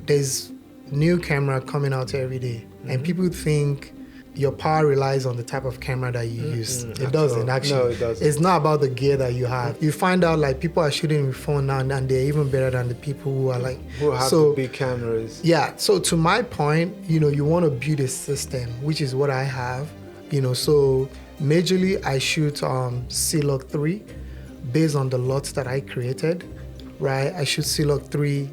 there's new camera coming out every day, and people think your power relies on the type of camera that you use. It doesn't actually. No, it doesn't. It's not about the gear that you have. You find out people are shooting with phone now, and they're even better than the people who are who have the big cameras. Yeah. So to my point, you want to build a system, which is what I have. So majorly I shoot C-Log 3 based on the lots that I created, right? I shoot C-Log 3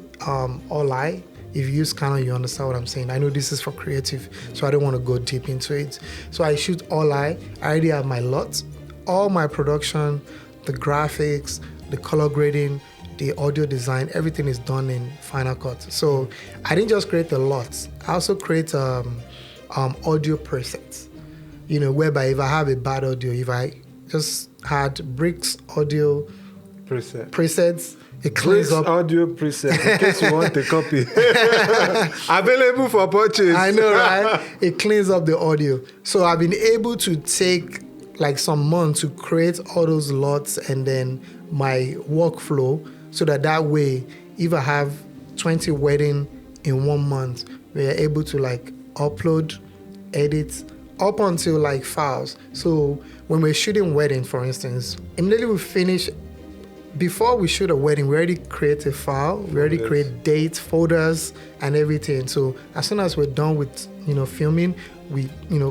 all I. If you use Canon, you understand what I'm saying. I know this is for creative, so I don't want to go deep into it. So I shoot all I already have my lots, all my production, the graphics, the color grading, the audio design, everything is done in Final Cut. So I didn't just create the lots. I also create audio presets, whereby if I have a bad audio, if I just had Bricks audio presets, it cleans up audio preset in case you want a copy. Available for purchase. I know, right? It cleans up the audio. So I've been able to take some months to create all those lots and then my workflow, so that way, if I have 20 wedding in 1 month, we are able to upload, edit up until files. So when we're shooting wedding, for instance, immediately we finish before we shoot a wedding, we already create a file, we already create dates, folders, and everything. So as soon as we're done with, filming, we,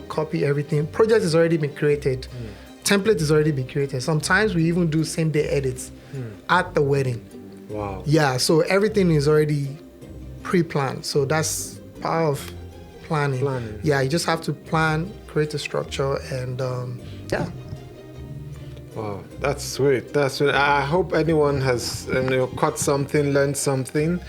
copy everything. Project has already been created. Template has already been created. Sometimes we even do same day edits at the wedding. Wow. Yeah, so everything is already pre-planned. So that's part of planning. Yeah, you just have to plan, create a structure, and yeah. Wow, that's sweet. I hope anyone has caught something, learned something.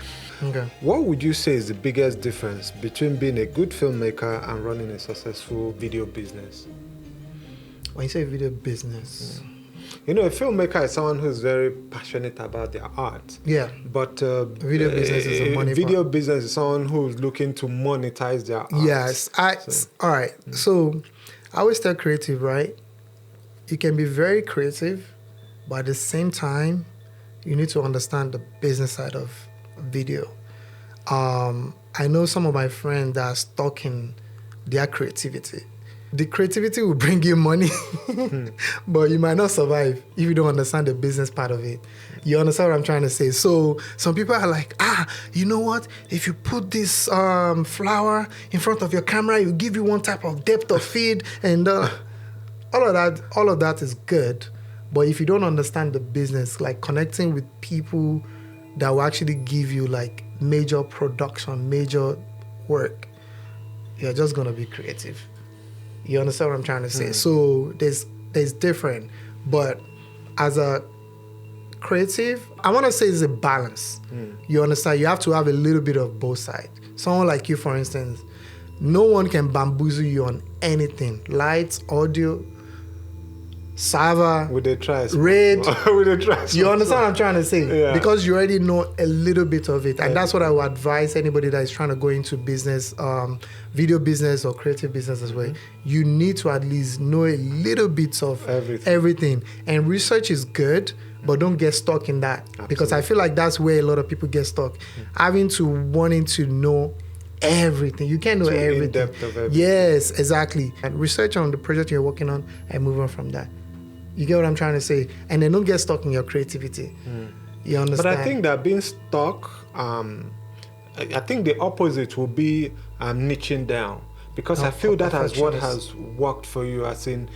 Okay. What would you say is the biggest difference between being a good filmmaker and running a successful video business? When you say video business, a filmmaker is someone who's very passionate about their art. Yeah. But video business is a money video part. business is someone who's looking to monetize their art. Yes. All right. So I always tell creative, right? You can be very creative, but at the same time, you need to understand the business side of video. I know some of my friends that are stuck in their creativity. The creativity will bring you money, but you might not survive if you don't understand the business part of it. You understand what I'm trying to say? So some people are like, you know what? If you put this flower in front of your camera, it will give you one type of depth of field, and all of that is good. But if you don't understand the business, like connecting with people that will actually give you like major production, major work, you're just gonna be creative. You understand what I'm trying to say? So there's different, but as a creative, I want to say it's a balance. You understand? You have to have a little bit of both sides. Someone like you, for instance, no one can bamboozle you on anything. Lights, audio, server, With the tries. rate. With the tries. You understand what I'm trying to say? Yeah. Because you already know a little bit of it. And that's what I would advise anybody that is trying to go into business, video business or creative business as well. You need to at least know a little bit of everything. And research is good, but don't get stuck in that. Absolutely. Because I feel like that's where a lot of people get stuck. Wanting to know everything. You can't know everything. In depth of everything. Yes, exactly. And research on the project you're working on and move on from that. You get what I'm trying to say? And then don't get stuck in your creativity. You understand? But I think that being stuck, I think the opposite will be niching down. Because I feel that is what has worked for you, as in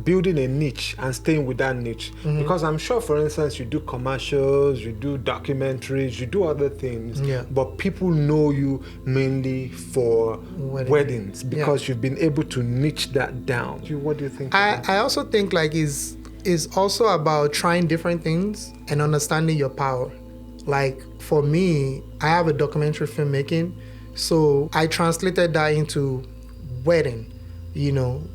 building a niche and staying with that niche. Because I'm sure, for instance, you do commercials, you do documentaries, you do other things, but people know you mainly for weddings because you've been able to niche that down. What do you think? I also think like is also about trying different things and understanding your power. Like for me, I have a documentary filmmaking. So I translated that into wedding.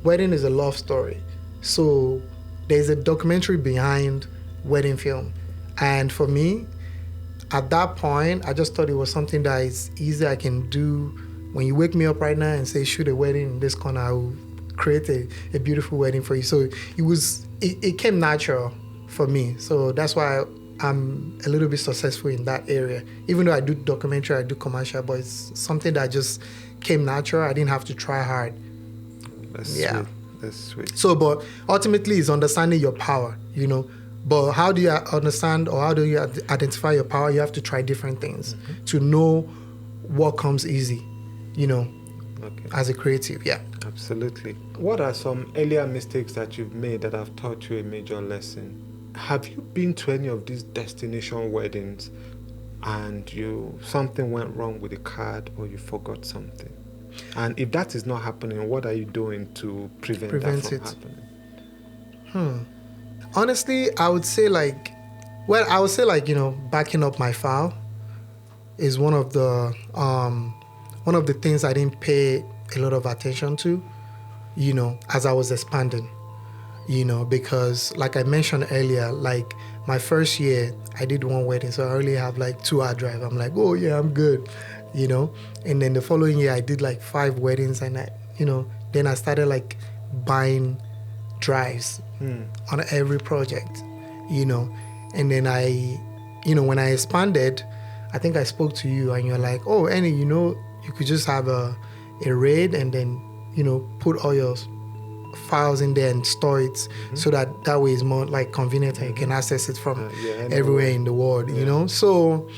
Wedding is a love story. So there's a documentary behind wedding film. And for me, at that point, I just thought it was something that is easy I can do. When you wake me up right now and say, shoot a wedding in this corner, I will create a beautiful wedding for you. So it came natural for me. So that's why I'm a little bit successful in that area. Even though I do documentary, I do commercial, but it's something that just came natural. I didn't have to try hard. That's sweet. That's sweet. So, but ultimately, it's understanding your power, But how do you understand or how do you identify your power? You have to try different things to know what comes easy, as a creative. Yeah. Absolutely. What are some earlier mistakes that you've made that have taught you a major lesson? Have you been to any of these destination weddings and something went wrong with the card or you forgot something? And if that is not happening, what are you doing to prevent that from happening? Honestly, I would say backing up my file is one of the things I didn't pay a lot of attention to, as I was expanding. Because like I mentioned earlier, like my first year, I did one wedding, so I only have like 2 hard drive. I'm like, oh yeah, I'm good, And then the following year, I did like 5 weddings, and then I started like buying drives on every project, And then when I expanded, I think I spoke to you, and you're like, oh, Annie, you could just have a RAID and then put all your files in there and store it so that way is more like convenient and you can access it from everywhere in the world, you know. So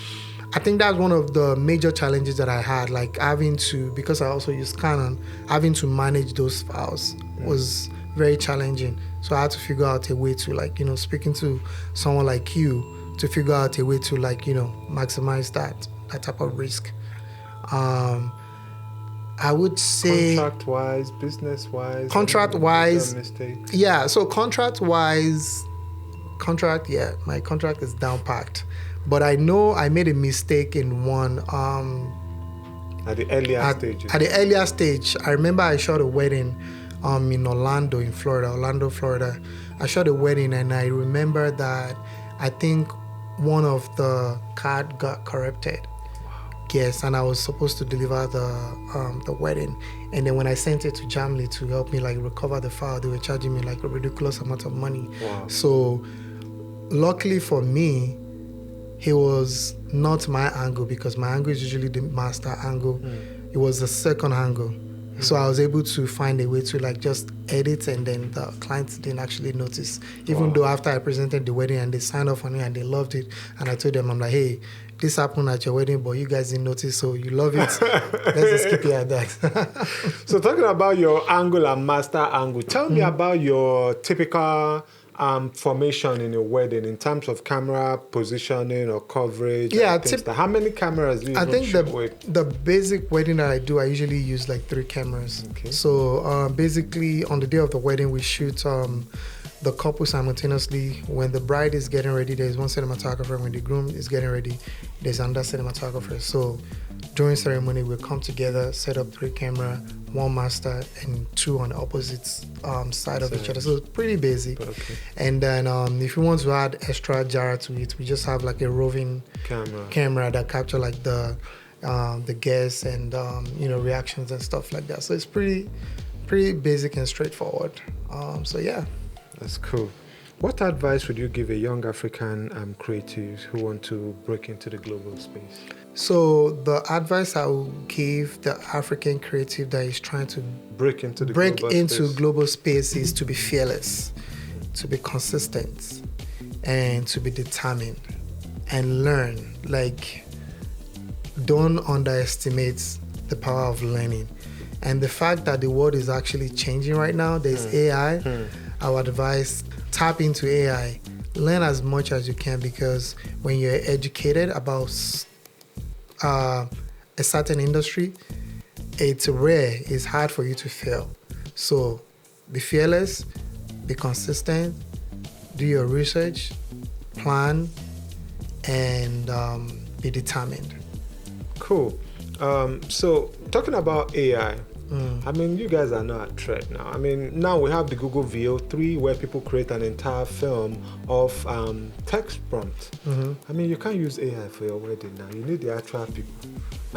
I think that's one of the major challenges that I had, like having to, because I also use Canon, having to manage those files was very challenging. So I had to figure out a way to, like, you know, speaking to someone like you to figure out a way to, like, you know, maximize that type of risk. I would say Contract-wise, business-wise. Contract-wise, mistake. yeah. So contract-wise, my contract is down packed. But I know I made a mistake in one. At the earlier stage. At the earlier stage, I remember I shot a wedding in Orlando, Florida. I shot a wedding, and I remember that I think one of the card got corrupted. Yes, and I was supposed to deliver the wedding, and then when I sent it to Jamley to help me like recover the file, they were charging me like a ridiculous amount of money. Wow. So luckily for me, it was not my angle, because my angle is usually the master angle. It was the second angle. So I was able to find a way to like just edit, and then the clients didn't actually notice. Even though after I presented the wedding and they signed off on it and they loved it, and I told them, I'm like, hey, this happened at your wedding, but you guys didn't notice, so you love it. Let's just keep it at that. So talking about your angle and master angle, tell me about your typical formation in your wedding in terms of camera positioning or coverage. Yeah, how many cameras do you I think shoot with? the basic wedding that I do, I usually use like 3 cameras. Okay. So basically on the day of the wedding, we shoot the couple simultaneously. When the bride is getting ready, there's one cinematographer. When the groom is getting ready, there's another cinematographer. So during ceremony, we'll come together, set up 3 camera, 1 master, and 2 on the opposite side of each other. So it's pretty basic. Okay. And then if you want to add extra jar to it, we just have like a roving camera that capture like the guests and reactions and stuff like that. So it's pretty basic and straightforward. So yeah. That's cool. What advice would you give a young African creatives who want to break into the global space? So the advice I would give the African creative that is trying to break into global space is to be fearless, to be consistent, and to be determined, and learn. Like, don't underestimate the power of learning. And the fact that the world is actually changing right now, there's AI. I would advise tap into AI, learn as much as you can, because when you're educated about a certain industry, it's rare, it's hard for you to fail. So be fearless, be consistent, do your research, plan, and be determined. Cool. So talking about AI, I mean, you guys are not a threat now. I mean, now we have the Google VO3 where people create an entire film of text prompt. I mean, you can't use AI for your wedding now. You need the actual people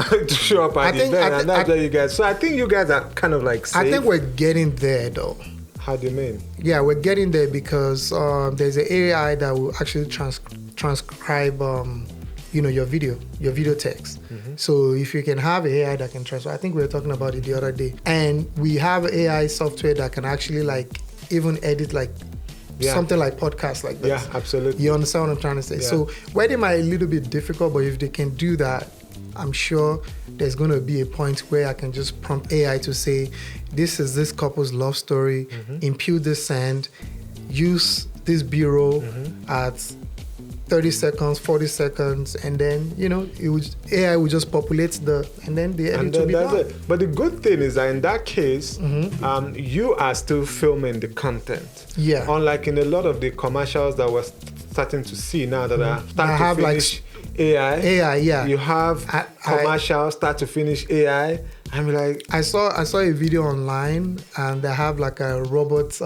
to show up at the event, and that's where you guys. So I think you guys are kind of like safe. I think we're getting there, though. How do you mean? Yeah, we're getting there because there's an AI that will actually transcribe your video text. So if you can have AI that can transfer, I think we were talking about it the other day, and we have AI software that can actually like even edit like something like podcasts like this. Yeah, absolutely. You understand what I'm trying to say? Yeah. So wedding might be a little bit difficult, but if they can do that, I'm sure there's going to be a point where I can just prompt AI to say, this is this couple's love story, impute this sand, use this B-roll at 30 seconds, 40 seconds, and then, AI will just populate and then the edit will be done. It. But the good thing is that in that case, you are still filming the content. Yeah. Unlike in a lot of the commercials that we're starting to see now that are start to finish AI, yeah. You have commercials start to finish AI. I'm like, I saw a video online, and they have like a robot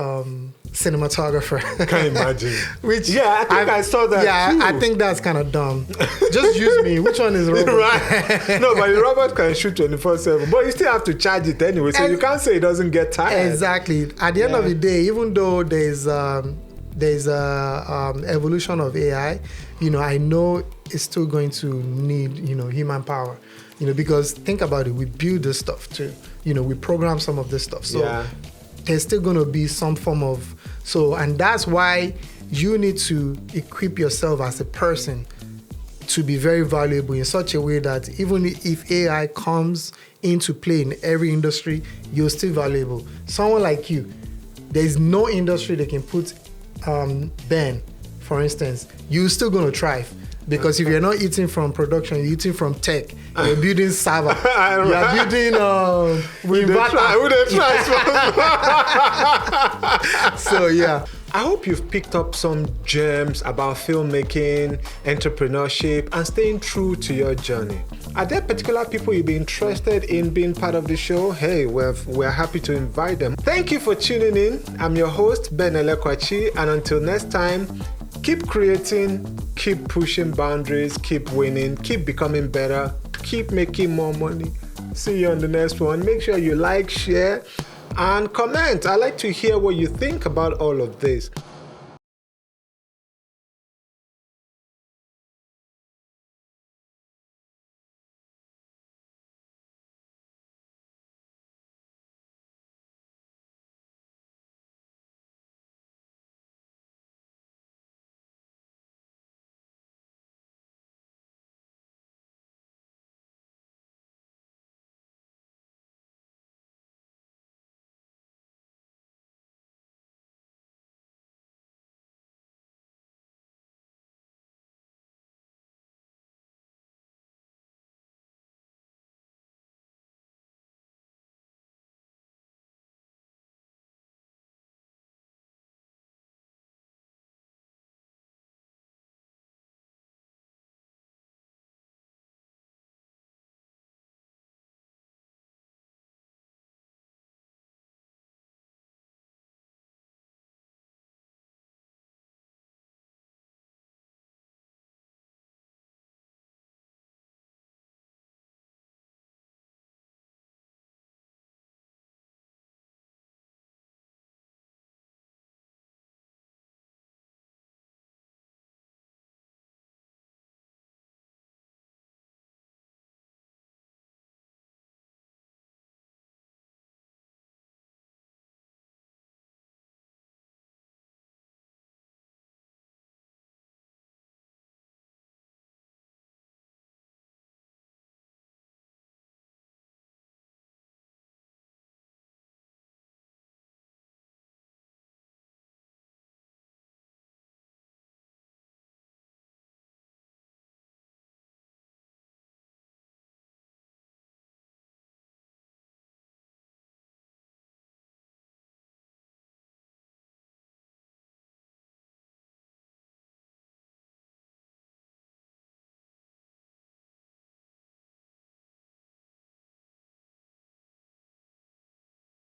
cinematographer. Can you imagine? Which I saw that. Yeah, too. I think that's kind of dumb. Just use me. Which one is robot? Right. No, but the robot can shoot 24/7, but you still have to charge it anyway. So you can't say it doesn't get tired. Exactly. At the end of the day, even though there's evolution of AI, I know it's still going to need human power. Because think about it, we build this stuff too. We program some of this stuff. So there's still going to be some form of, and that's why you need to equip yourself as a person to be very valuable in such a way that even if AI comes into play in every industry, you're still valuable. Someone like you, there's no industry they can put Ben, for instance, you're still going to thrive. Because if you're not eating from production, you're eating from tech. You're building server. You're building So yeah. I hope you've picked up some gems about filmmaking, entrepreneurship, and staying true to your journey. Are there particular people you'd be interested in being part of the show? Hey, we're happy to invite them. Thank you for tuning in. I'm your host, Ben Elekwachi, and until next time, keep creating, keep pushing boundaries, keep winning, keep becoming better, keep making more money. See you on the next one. Make sure you like, share, and comment. I'd like to hear what you think about all of this.